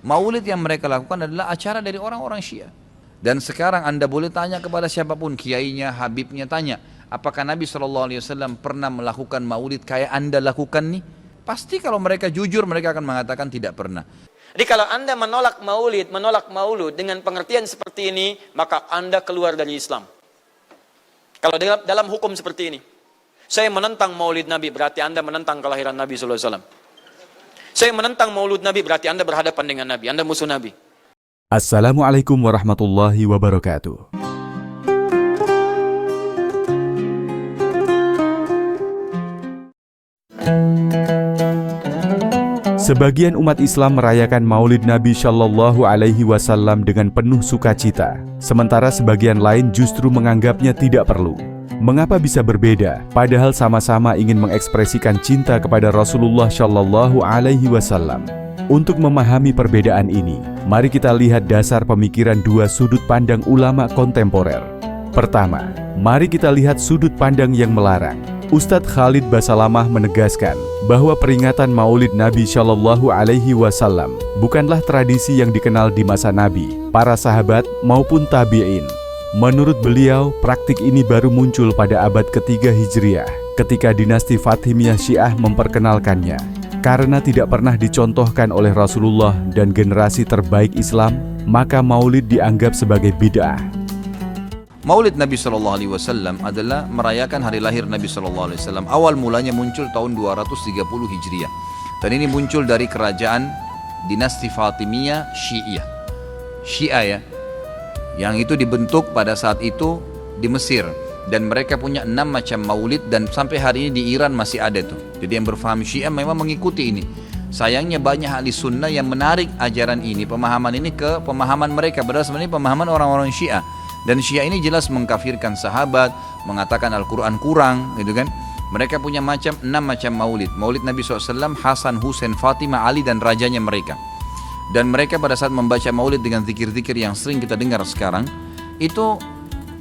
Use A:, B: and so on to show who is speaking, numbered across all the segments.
A: Maulid yang mereka lakukan adalah acara dari orang-orang Syiah. Dan sekarang Anda boleh tanya kepada siapapun, kiainya, habibnya, tanya, apakah Nabi SAW pernah melakukan maulid kayak Anda lakukan nih? Pasti kalau mereka jujur, mereka akan mengatakan tidak pernah.
B: Jadi kalau Anda menolak maulid, menolak maulud dengan pengertian seperti ini, maka Anda keluar dari Islam. Kalau dalam hukum seperti ini, saya menentang maulid Nabi, berarti Anda menentang kelahiran Nabi SAW. Saya menentang maulud Nabi, berarti Anda berhadapan dengan Nabi, Anda musuh Nabi.
C: Assalamualaikum warahmatullahi wabarakatuh. Sebagian umat Islam merayakan Maulid Nabi Shallallahu Alaihi Wasallam dengan penuh sukacita, sementara sebagian lain justru menganggapnya tidak perlu. Mengapa bisa berbeda, padahal sama-sama ingin mengekspresikan cinta kepada Rasulullah Shallallahu Alaihi Wasallam? Untuk memahami perbedaan ini, mari kita lihat dasar pemikiran dua sudut pandang ulama kontemporer. Pertama, mari kita lihat sudut pandang yang melarang. Ustadz Khalid Basalamah menegaskan bahwa peringatan Maulid Nabi Shallallahu Alaihi Wasallam bukanlah tradisi yang dikenal di masa Nabi, para sahabat maupun tabi'in. Menurut beliau, praktik ini baru muncul pada abad ketiga Hijriah, ketika dinasti Fatimiyah Syiah memperkenalkannya. Karena tidak pernah dicontohkan oleh Rasulullah dan generasi terbaik Islam, maka Maulid dianggap sebagai bid'ah.
A: Maulid Nabi SAW adalah merayakan hari lahir Nabi SAW. Awal mulanya muncul tahun 230 Hijriah. Dan ini muncul dari kerajaan dinasti Fatimiyah Syiah. Syiah ya. Yang itu dibentuk pada saat itu di Mesir. Dan mereka punya 6 macam maulid dan sampai hari ini di Iran masih ada tuh. Jadi yang berfaham Syiah memang mengikuti ini. Sayangnya banyak ahli sunnah yang menarik ajaran ini, pemahaman ini ke pemahaman mereka. Padahal sebenarnya pemahaman orang-orang Syiah. Dan Syiah ini jelas mengkafirkan sahabat, mengatakan Al-Quran kurang, gitu kan. Mereka punya 6 macam maulid. Maulid Nabi SAW, Hasan, Husain, Fatimah, Ali dan rajanya mereka. Dan mereka pada saat membaca maulid dengan zikir-zikir yang sering kita dengar sekarang, itu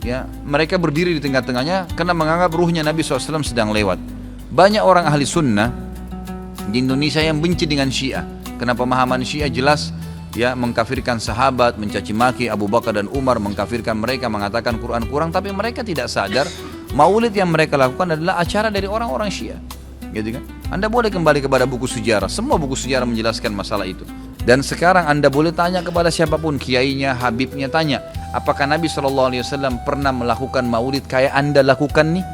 A: ya mereka berdiri di tengah-tengahnya karena menganggap ruhnya Nabi SAW sedang lewat. Banyak orang ahli sunnah di Indonesia yang benci dengan Syiah karena pemahaman Syiah jelas ya mengkafirkan sahabat, mencaci maki Abu Bakar dan Umar, mengkafirkan mereka, mengatakan Quran kurang, tapi mereka tidak sadar maulid yang mereka lakukan adalah acara dari orang-orang Syiah, gitu kan? Anda boleh kembali kepada buku sejarah, semua buku sejarah menjelaskan masalah itu. Dan sekarang Anda boleh tanya kepada siapapun, kiainya, habibnya, tanya, apakah Nabi SAW pernah melakukan maulid kayak Anda lakukan nih?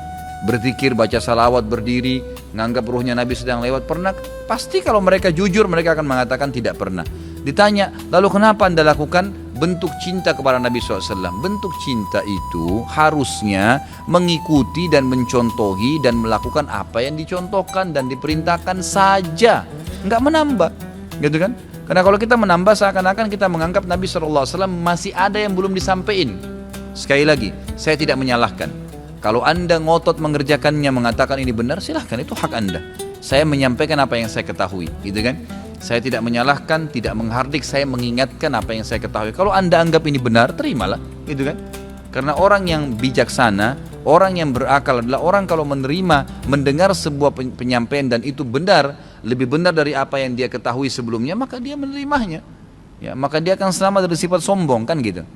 A: Berzikir, baca salawat, berdiri, menganggap ruhnya Nabi sedang lewat, pernah? Pasti kalau mereka jujur, mereka akan mengatakan tidak pernah. Ditanya, lalu kenapa Anda lakukan? Bentuk cinta kepada Nabi SAW. Bentuk cinta itu harusnya mengikuti dan mencontohi dan melakukan apa yang dicontohkan dan diperintahkan saja, nggak menambah, gitu kan? Karena kalau kita menambah seakan-akan kita menganggap Nabi SAW masih ada yang belum disampaikan. Sekali lagi, saya tidak menyalahkan. Kalau Anda ngotot mengerjakannya, mengatakan ini benar, silahkan, itu hak Anda. Saya menyampaikan apa yang saya ketahui, gitu kan? Saya tidak menyalahkan, tidak menghardik, saya mengingatkan apa yang saya ketahui. Kalau Anda anggap ini benar, terimalah, gitu kan? Karena orang yang bijaksana, orang yang berakal adalah orang kalau menerima, mendengar sebuah penyampaian dan itu benar, lebih benar dari apa yang dia ketahui sebelumnya, maka dia menerimanya. Ya, maka dia akan selamat dari sifat sombong, kan gitu.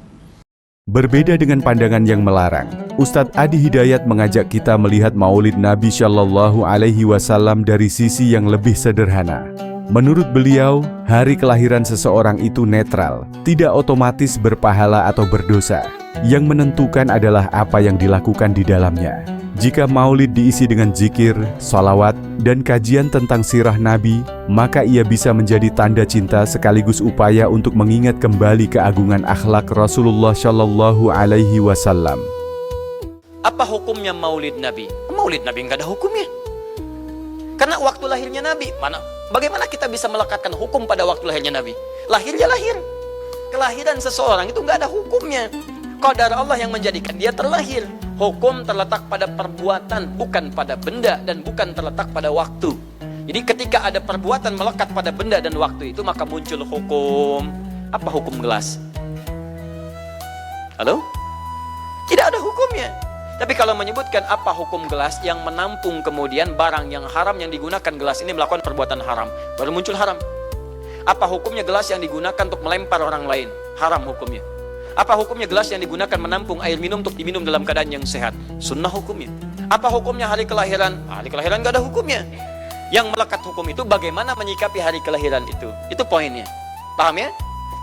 C: Berbeda dengan pandangan yang melarang, Ustadz Adi Hidayat mengajak kita melihat Maulid Nabi Shallallahu Alaihi Wasallam dari sisi yang lebih sederhana. Menurut beliau, hari kelahiran seseorang itu netral, tidak otomatis berpahala atau berdosa. Yang menentukan adalah apa yang dilakukan di dalamnya. Jika maulid diisi dengan zikir, salawat, dan kajian tentang sirah Nabi, maka ia bisa menjadi tanda cinta sekaligus upaya untuk mengingat kembali keagungan akhlak Rasulullah Shallallahu Alaihi Wasallam.
B: Apa hukumnya maulid Nabi? Maulid Nabi nggak ada hukumnya. Karena waktu lahirnya Nabi, bagaimana kita bisa melekatkan hukum pada waktu lahirnya Nabi? Lahir ya lahir. Kelahiran seseorang itu nggak ada hukumnya. Qadar Allah yang menjadikan dia terlahir. Hukum terletak pada perbuatan, bukan pada benda, dan bukan terletak pada waktu. Jadi ketika ada perbuatan melekat pada benda dan waktu itu, maka muncul hukum. Apa hukum gelas? Halo? Tidak ada hukumnya. Tapi kalau menyebutkan apa hukum gelas yang menampung kemudian barang yang haram yang digunakan gelas ini melakukan perbuatan haram, baru muncul haram. Apa hukumnya gelas yang digunakan untuk melempar orang lain? Haram hukumnya. Apa hukumnya gelas yang digunakan menampung air minum untuk diminum dalam keadaan yang sehat? Sunnah hukumnya. Apa hukumnya hari kelahiran? Hari kelahiran gak ada hukumnya. Yang melekat hukum itu bagaimana menyikapi hari kelahiran itu. Itu poinnya. Paham ya?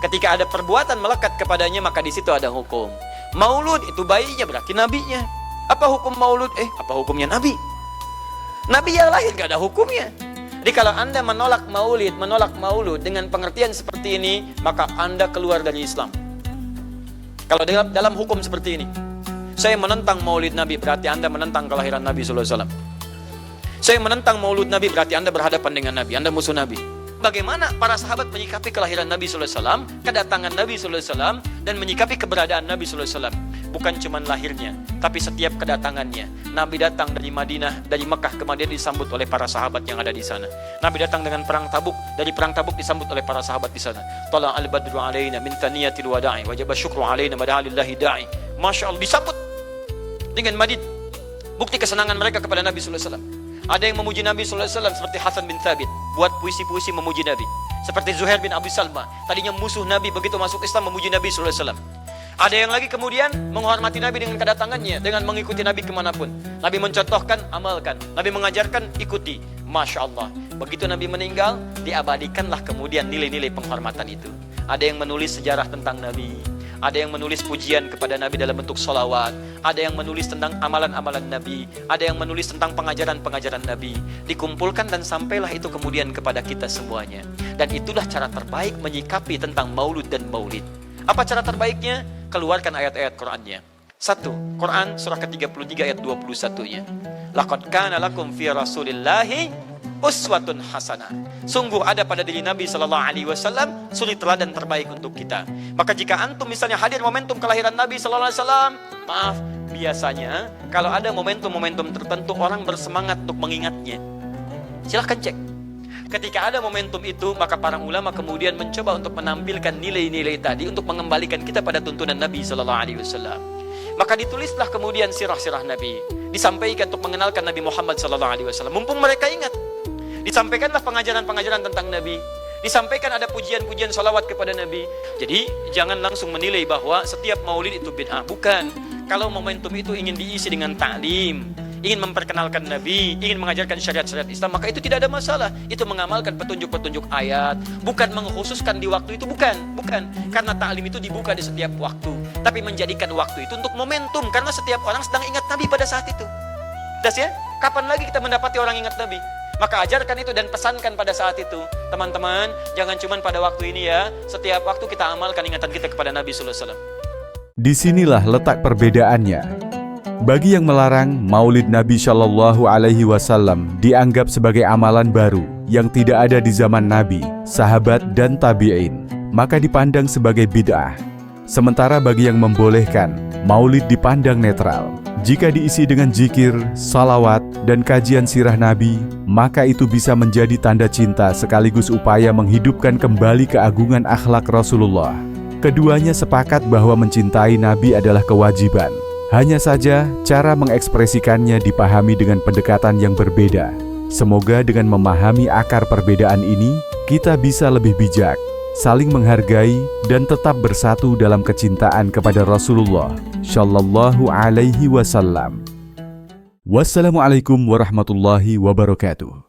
B: Ketika ada perbuatan melekat kepadanya, maka di situ ada hukum. Maulud itu bayinya, berarti nabinya. Apa hukum maulud? Apa hukumnya nabi? Nabi yang lahir gak ada hukumnya. Jadi kalau Anda menolak maulud dengan pengertian seperti ini, maka Anda keluar dari Islam. Kalau dalam hukum seperti ini, saya menentang maulid Nabi, berarti Anda menentang kelahiran Nabi SAW. Saya menentang maulud Nabi, berarti Anda berhadapan dengan Nabi, Anda musuh Nabi. Bagaimana para sahabat menyikapi kelahiran Nabi SAW, kedatangan Nabi SAW, dan menyikapi keberadaan Nabi SAW. Bukan cuma lahirnya, tapi setiap kedatangannya. Nabi datang dari Madinah, dari Mekah ke Madinah disambut oleh para sahabat yang ada di sana. Nabi datang dengan perang Tabuk, dari perang Tabuk disambut oleh para sahabat di sana. Tala al-badru alaina min thaniyatil wada'i, wajaba syukru alaina mada'alillahi da'i. Masya Allah, disambut dengan madid. Bukti kesenangan mereka kepada Nabi SAW. Ada yang memuji Nabi SAW seperti Hasan bin Thabit, buat puisi-puisi memuji Nabi. Seperti Zuhair bin Abi Salma, tadinya musuh Nabi, begitu masuk Islam memuji Nabi SAW. Ada yang lagi kemudian menghormati Nabi dengan kedatangannya, dengan mengikuti Nabi kemanapun. Nabi mencontohkan, amalkan. Nabi mengajarkan, ikuti. Masya Allah. Begitu Nabi meninggal, diabadikanlah kemudian nilai-nilai penghormatan itu. Ada yang menulis sejarah tentang Nabi. Ada yang menulis pujian kepada Nabi dalam bentuk sholawat. Ada yang menulis tentang amalan-amalan Nabi. Ada yang menulis tentang pengajaran-pengajaran Nabi. Dikumpulkan dan sampailah itu kemudian kepada kita semuanya. Dan itulah cara terbaik menyikapi tentang maulud dan maulid. Apa cara terbaiknya? Keluarkan ayat-ayat Qur'annya. 1. Quran surah ke-33 ayat 21-nya. Laqad kana lakum fi Rasulillahi uswatun hasanah. Sungguh ada pada diri Nabi SAW suri teladan terbaik untuk kita. Maka jika antum misalnya hadir momentum kelahiran Nabi SAW, maaf, biasanya kalau ada momentum-momentum tertentu orang bersemangat untuk mengingatnya. Silahkan cek. Ketika ada momentum itu, maka para ulama kemudian mencoba untuk menampilkan nilai-nilai tadi untuk mengembalikan kita pada tuntunan Nabi SAW. Maka ditulislah kemudian sirah-sirah Nabi, disampaikan untuk mengenalkan Nabi Muhammad SAW. Mumpung mereka ingat, disampaikanlah pengajaran-pengajaran tentang Nabi, disampaikan ada pujian-pujian salawat kepada Nabi. Jadi jangan langsung menilai bahwa setiap maulid itu bid'ah. Bukan. Kalau momentum itu ingin diisi dengan ta'lim, ingin memperkenalkan Nabi, ingin mengajarkan syariat-syariat Islam, maka itu tidak ada masalah. Itu mengamalkan petunjuk-petunjuk ayat, bukan mengkhususkan di waktu itu, bukan. Karena ta'lim itu dibuka di setiap waktu, tapi menjadikan waktu itu untuk momentum, karena setiap orang sedang ingat Nabi pada saat itu. Das ya? Kapan lagi kita mendapati orang ingat Nabi? Maka ajarkan itu dan pesankan pada saat itu. Teman-teman, jangan cuma pada waktu ini ya, setiap waktu kita amalkan ingatan kita kepada Nabi SAW.
C: Disinilah letak perbedaannya. Bagi yang melarang, maulid Nabi Shallallahu Alaihi Wasallam dianggap sebagai amalan baru yang tidak ada di zaman Nabi, sahabat, dan tabi'in, maka dipandang sebagai bid'ah. Sementara bagi yang membolehkan, maulid dipandang netral. Jika diisi dengan zikir, salawat, dan kajian sirah Nabi, maka itu bisa menjadi tanda cinta sekaligus upaya menghidupkan kembali keagungan akhlak Rasulullah. Keduanya sepakat bahwa mencintai Nabi adalah kewajiban. Hanya saja, cara mengekspresikannya dipahami dengan pendekatan yang berbeda. Semoga dengan memahami akar perbedaan ini, kita bisa lebih bijak, saling menghargai, dan tetap bersatu dalam kecintaan kepada Rasulullah Shallallahu Alaihi Wasallam. Wassalamualaikum warahmatullahi wabarakatuh.